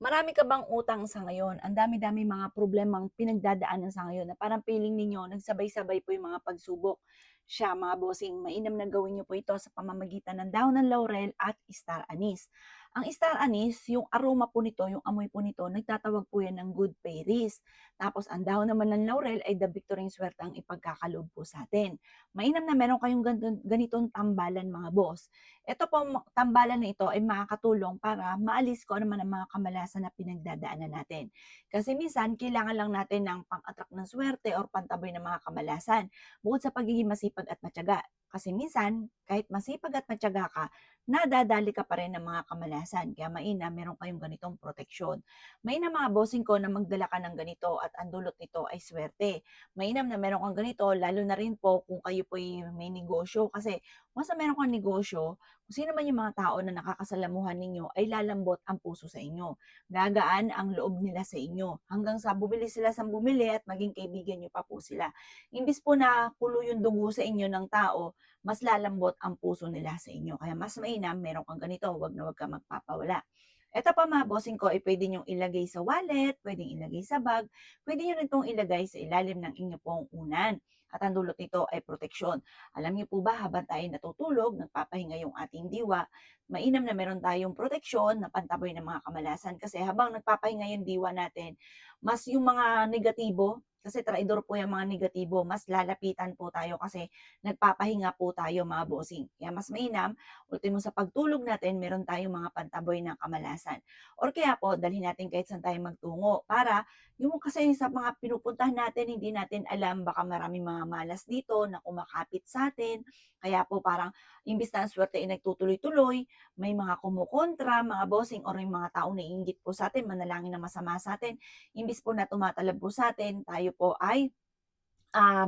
Marami ka bang utang sa ngayon? Ang dami-dami mga problemang pinagdadaanan sa ngayon na parang feeling ninyo nagsabay-sabay po yung mga pagsubok. Siya mga bossing, mainam na gawin niyo po ito sa pamamagitan ng dahon ng laurel at star anise. Ang star anise, yung aroma po nito, yung amoy po nito, nagtatawag po yan ng good fairies. Tapos ang dahon naman ng laurel ay the victory swerte ang ipagkakaloob po sa atin. Mainam na meron kayong ganitong tambalan mga boss. Ito pong tambalan na ito ay makakatulong para maalis ko ano man ang mga kamalasan na pinagdadaanan natin. Kasi minsan, kailangan lang natin ng pang-attract ng swerte or pantaboy ng mga kamalasan, bukod sa pagiging masipag at matyaga. Kasi minsan, kahit masipag at matyaga ka, nadadali ka pa rin ng mga kamalasan. Kaya mainam, meron kayong ganitong proteksyon. Mainam mga bossing ko na magdala ka ng ganito at ang dulot nito ay swerte. Mainam na meron kang ganito, lalo na rin po kung kayo po may negosyo. Kasi once na meron kang negosyo, kung sino man yung mga tao na nakakasalamuhan ninyo ay lalambot ang puso sa inyo. Gagaan ang loob nila sa inyo hanggang sa bumili sila sa bumili at maging kaibigan nyo pa po sila. Imbis po na kulo yung dugo sa inyo ng tao, mas lalambot ang puso nila sa inyo. Kaya mas mainam, meron kang ganito, wag na wag ka magpapawala. Eto pa mga bossing ko ay pwede nyong ilagay sa wallet, pwedeng ilagay sa bag, pwede nyo rin itong ilagay sa ilalim ng inyo pong unan. At ang dulot nito ay proteksyon. Alam niyo po ba habang tayo natutulog, nagpapahinga yung ating diwa, mainam na meron tayong proteksyon na pantaboy ng mga kamalasan kasi habang nagpapahinga yung diwa natin, mas yung mga negatibo, kasi traidor po yung mga negatibo, mas lalapitan po tayo kasi nagpapahinga po tayo mga bossing. Kaya mas mainam, ultimo sa pagtulog natin, meron tayong mga pantaboy ng kamalasan. Or kaya po, dalhin natin kahit saan tayo magtungo para yung kasi sa mga pinupuntahan natin, hindi natin alam, baka maraming mga malas dito na kumakapit sa atin. Kaya po parang imbis na ang swerte ay nagtutuloy-tuloy, may mga kumukontra, mga bossing, or yung mga taong naiinggit po sa atin, manalangin na masama sa atin. Imbis po na tumatalab po sa atin, tayo po ay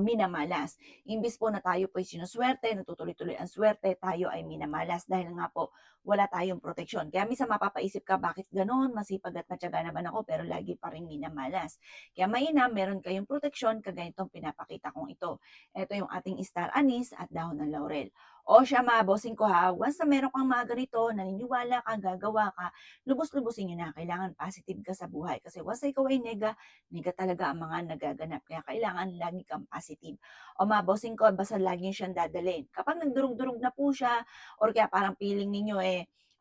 minamalas. Imbis po na tayo po'y sinuswerte, natutuloy-tuloy ang swerte, tayo ay minamalas dahil nga po wala tayong proteksyon. Kaya minsan mapapaisip ka, bakit gano'n? Masipag at matyaga naman ako pero lagi pa rin minamalas. Kaya mainam, meron kayong proteksyon kagaya itong pinapakita kong ito. Ito yung ating star anise at dahon ng laurel. O siya mga bossing ko ha, once na meron kang mga ganito, naniniwala ka, gagawa ka, lubos-lubosin nyo na. Kailangan positive ka sa buhay. Kasi once na ikaw ay nega talaga ang mga nagaganap. Kaya kailangan lagi kang positive. O mga bossing ko, basta lagi niyo siyang dadalhin. Kapag nagdurog-durog na po siya, or kaya parang feeling ninyo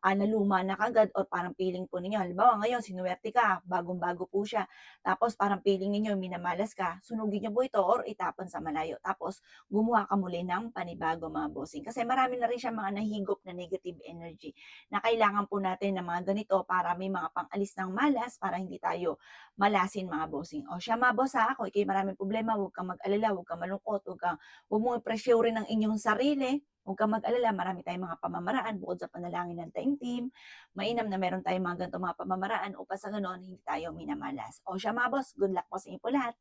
naluma na kagad, or parang feeling po ninyo, halimbawa ngayon, sinuwerte ka, bagong-bago po siya, tapos parang feeling ninyo, minamalas ka, sunugin niyo po ito or itapon sa malayo. Tapos, gumawa ka muli ng panibago mga bossing. Kasi marami na rin siya mga nahigop na negative energy na kailangan po natin ng mga ganito para may mga pang-alis ng malas para hindi tayo malasin mga bossing. O siya mga boss ha, kung ikay maraming problema, huwag kang mag-alala, huwag kang malungkot, huwag mong i-pressure ng inyong sarili. Huwag kang mag-alala, marami tayong mga pamamaraan bukod sa panalangin ng taimtim. Mainam na meron tayong mga ganitong mga pamamaraan upang sa ganoon hindi tayo minamalas. O siya mga boss, good luck po sa inyo po lahat.